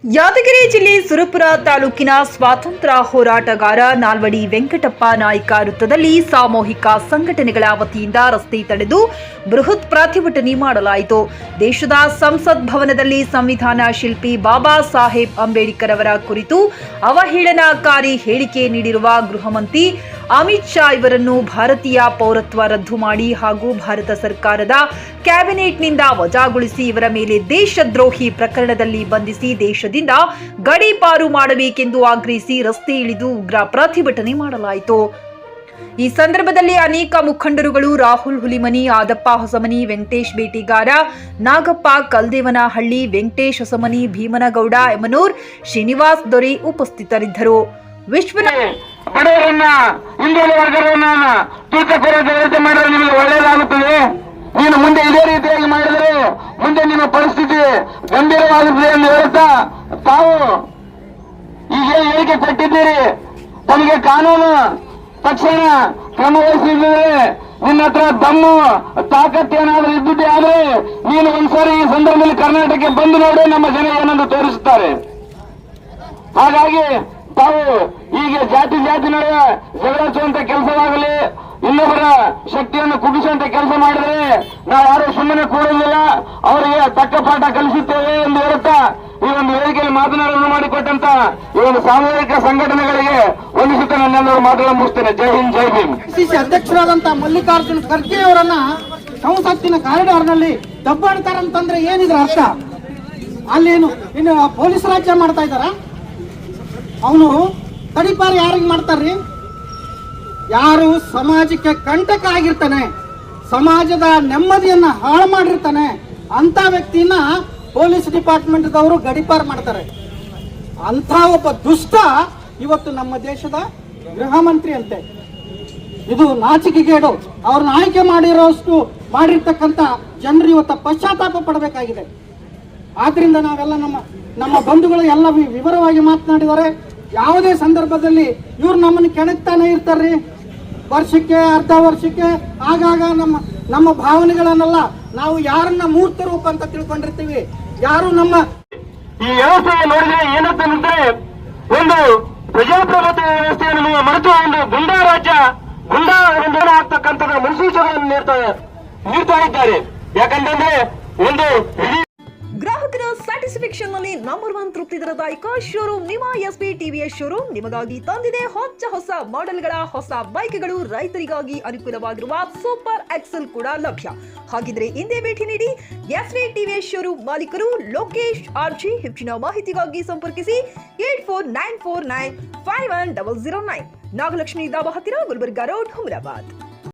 ಯಾದಗಿರಿ ಜಿಲ್ಲೆ ಸುರಪುರ ತಾಲೂಕಿನ ಸ್ವಾತಂತ್ರ್ಯ ಹೋರಾಟಗಾರ ನಾಲ್ವಡಿ ವೆಂಕಟಪ್ಪ ನಾಯ್ಕ ವೃತ್ತದಲ್ಲಿ ಸಾಮೂಹಿಕ ಸಂಘಟನೆಗಳ ವತಿಯಿಂದ ರಸ್ತೆ ತಡೆದು ಬೃಹತ್ ಪ್ರತಿಭಟನೆ ಮಾಡಲಾಯಿತು. ದೇಶದ ಸಂಸತ್ ಭವನದಲ್ಲಿ ಸಂವಿಧಾನ ಶಿಲ್ಪಿ ಬಾಬಾ ಸಾಹೇಬ್ ಅಂಬೇಡ್ಕರ್ ಅವರ ಕುರಿತು ಅವಹೇಳನಕಾರಿ ಹೇಳಿಕೆ ನೀಡಿರುವ ಗೃಹ ಮಂತ್ರಿ ಅಮಿತ್ ಶಾ ಇವರನ್ನು ಭಾರತೀಯ ಪೌರತ್ವ ರದ್ದು ಮಾಡಿ ಹಾಗೂ ಭಾರತ ಸರ್ಕಾರದ ಕ್ಯಾಬಿನೆಟ್ನಿಂದ ವಜಾಗೊಳಿಸಿ ಇವರ ಮೇಲೆ ದೇಶದ್ರೋಹಿ ಪ್ರಕರಣದಲ್ಲಿ ಬಂಧಿಸಿ ದೇಶದಿಂದ ಗಡೀಪಾರು ಮಾಡಬೇಕೆಂದು ಆಗ್ರಹಿಸಿ ರಸ್ತೆ ಇಳಿದು ಉಗ್ರ ಪ್ರತಿಭಟನೆ ಮಾಡಲಾಯಿತು. ಈ ಸಂದರ್ಭದಲ್ಲಿ ಅನೇಕ ಮುಖಂಡರುಗಳು ರಾಹುಲ್ ಹುಲಿಮನಿ, ಆದಪ್ಪ ಹೊಸಮನಿ, ವೆಂಕಟೇಶ್ ಬೇಟಿಗಾರ, ನಾಗಪ್ಪ ಕಲ್ದೇವನಹಳ್ಳಿ, ವೆಂಕಟೇಶ್ ಹೊಸಮನಿ, ಭೀಮನಗೌಡ ಯಮನೂರ್, ಶ್ರೀನಿವಾಸ್ ದೊರೆ ಉಪಸ್ಥಿತರಿದ್ದರು. ಬಡವರನ್ನ ಹಿಂದುಳಿದ ವರ್ಗವನ್ನ ತೂಕ ಮಾಡಿದ್ರೆ ನಿಮಗೆ ಒಳ್ಳೆಯದಾಗುತ್ತದೆ. ನೀನು ಮುಂದೆ ಇದೇ ರೀತಿಯಾಗಿ ಮಾಡಿದರೆ ಮುಂದೆ ನಿಮ್ಮ ಪರಿಸ್ಥಿತಿ ಗಂಭೀರವಾಗುತ್ತದೆ ಎಂದು ಹೇಳುತ್ತಾ ತಾವು ಈಗ ಹೇಳಿಕೆ ಕೊಟ್ಟಿದ್ದೀರಿ. ತಮಗೆ ಕಾನೂನು ತಕ್ಷಣ ಕ್ರಮ ವಹಿಸಿದ್ರೆ ನಿನ್ನ ಹತ್ರ ದಮ್ಮು ತಾಕತ್ತೇನಾದ್ರೂ ಇದ್ದಿದ್ದೇ ಆದ್ರೆ ನೀನು ಒಂದ್ಸಾರಿ ಈ ಸಂದರ್ಭದಲ್ಲಿ ಕರ್ನಾಟಕಕ್ಕೆ ಬಂದು ನೋಡಿ ನಮ್ಮ ಜನ ಏನೆಂದು ತೋರಿಸುತ್ತಾರೆ. ಹಾಗಾಗಿ ತಾವು ಈಗ ಜಾತಿ ನಡುವೆ ಜಗಳಾಚುವಂತ ಕೆಲಸವಾಗಲಿ, ಇನ್ನೊಬ್ಬರ ಶಕ್ತಿಯನ್ನು ಕುಗ್ಗಿಸುವಂತ ಕೆಲಸ ಮಾಡಿದರೆ ನಾವು ಯಾರು ಸುಮ್ಮನೆ ಕೂಡುವುದಿಲ್ಲ, ಅವರಿಗೆ ತಕ್ಕ ಪಾಠ ಕಲಿಸುತ್ತೇವೆ ಎಂದು ಹೇಳುತ್ತಾ ಈ ಒಂದು ವೇದಿಕೆಯಲ್ಲಿ ಮಾತನಾಡಲು ಮಾಡಿಕೊಟ್ಟಂತ ಈ ಒಂದು ಸಾಮೂಹಿಕ ಸಂಘಟನೆಗಳಿಗೆ ವಂದಿಸುತ್ತಾ ನನ್ನೆಲ್ಲರೂ ಮಾತುಗಳನ್ನು ಮುಗಿಸ್ತೇನೆ. ಜೈ ಹಿಂದ್, ಜೈ ಭೀಮ್. ಸಿಸಿ ಅಧ್ಯಕ್ಷರಾದಂತಹ ಮಲ್ಲಿಕಾರ್ಜುನ ಖರ್ಗೆ ಅವರನ್ನ ಸಂಸತ್ತಿನ ಕಾರಿಡಾರ್ನಲ್ಲಿ ದಬ್ಬಾಡ್ತಾರಂತಂದ್ರೆ ಏನಿದ್ರ ಅರ್ಥ? ಅಲ್ಲೇನು ಇನ್ನು ಪೊಲೀಸ್ ರಾಜ್ಯ ಮಾಡ್ತಾ ಇದ್ದಾರ? ಅವನು ತಡಿಪಾರು ಯಾರಿಗೆ ಮಾಡ್ತಾರ್ರಿ? ಯಾರು ಸಮಾಜಕ್ಕೆ ಕಂಟಕ ಆಗಿರ್ತಾನೆ, ಸಮಾಜದ ನೆಮ್ಮದಿಯನ್ನ ಹಾಳು ಮಾಡಿರ್ತಾನೆ ಅಂತ ವ್ಯಕ್ತಿನ ಪೊಲೀಸ್ ಡಿಪಾರ್ಟ್ಮೆಂಟ್ದವರು ಗಡಿಪಾರು ಮಾಡ್ತಾರೆ. ಅಂತ ಒಬ್ಬ ದುಷ್ಟ ಇವತ್ತು ನಮ್ಮ ದೇಶದ ಗೃಹ ಮಂತ್ರಿ ಅಂತೆ. ಇದು ನಾಚಿಕೆಗೇಡು. ಅವ್ರನ್ನ ಆಯ್ಕೆ ಮಾಡಿರೋಷ್ಟು ಮಾಡಿರ್ತಕ್ಕಂಥ ಜನರು ಇವತ್ತು ಪಶ್ಚಾತ್ತಾಪ ಪಡಬೇಕಾಗಿದೆ. ಆದ್ರಿಂದ ನಾವೆಲ್ಲ ನಮ್ಮ ಬಂಧುಗಳು ಎಲ್ಲ ವಿವರವಾಗಿ ಮಾತನಾಡಿದ್ದಾರೆ. ಯಾವುದೇ ಸಂದರ್ಭದಲ್ಲಿ ಇವ್ರು ನಮ್ಮನ್ನು ಕೆಣಕ್ತಾನೆ ಇರ್ತಾರ್ರಿ. ವರ್ಷಕ್ಕೆ ಅರ್ಧ ವರ್ಷಕ್ಕೆ ಆಗಾಗ ನಮ್ಮ ಭಾವನೆಗಳನ್ನೆಲ್ಲ ನಾವು ಯಾರನ್ನ ಮೂರ್ತ ರೂಪ ಅಂತ ತಿಳ್ಕೊಂಡಿರ್ತೀವಿ. ಯಾರು ನಮ್ಮ ಈ ವ್ಯವಸ್ಥೆ ನೋಡಿದ್ರೆ ಏನಂತಂದ್ರೆ ಒಂದು ಪ್ರಜಾಪ್ರಭುತ್ವ ವ್ಯವಸ್ಥೆಯನ್ನು ಮರೆತು ಒಂದು ಗುಂಡಾ ರಾಜ್ಯ, ಗುಂಡಾ ಒಂದು ಆಗ್ತಕ್ಕಂಥ ಮುನ್ಸೂಚನೆಗಳನ್ನು ನೀಡ್ತಾ ಇದ್ದಾರೆ. ಯಾಕಂತಂದ್ರೆ ಒಂದು ಗ್ರಾಹಕರ ಸ್ಯಾಟಿಸ್ಫ್ಯಾಕ್ಷನ್ ನಲ್ಲಿ ನಂಬರ್ 1 ತೃಪ್ತಿ ದರದಾಯಕ ಶೋರೂಮ್ ನಿಮ್ಮ ಎಸ್ಪಿ ಟಿವಿಎಸ್ ಶೋರೂಮ್ ನಿಮಗಾಗಿ ತಂದಿದೆ ಹೊಸ ಮಾಡೆಲ್ಗಳ ಹೊಸ ಬೈಕ್ಗಳು. ರೈತರಿಗಾಗಿ ಅನುಕೂಲವಾಗಿರುವ ಸೂಪರ್ ಎಕ್ಸೆಲ್ ಕೂಡ ಲಭ್ಯ. ಹಾಗಿದ್ರೆ ಹಿಂದೆ ಭೇಟಿ ನೀಡಿ ಎಸ್ಪಿ ಟಿವಿಎಸ್ ಶೋರೂಮ್ ಮಾಲೀಕರು ಲೋಕೇಶ್ ಆರ್ಜಿ. ಹೆಚ್ಚಿನ ಮಾಹಿತಿಗಾಗಿ ಸಂಪರ್ಕಿಸಿ 8494951009, ನಾಗಲಕ್ಷ್ಮಿ ದಾಬಾ ಹತ್ತಿರ, ಗುಲ್ಬರ್ಗಾ ರೋಡ್, ಹುಮರಾಬಾದ್.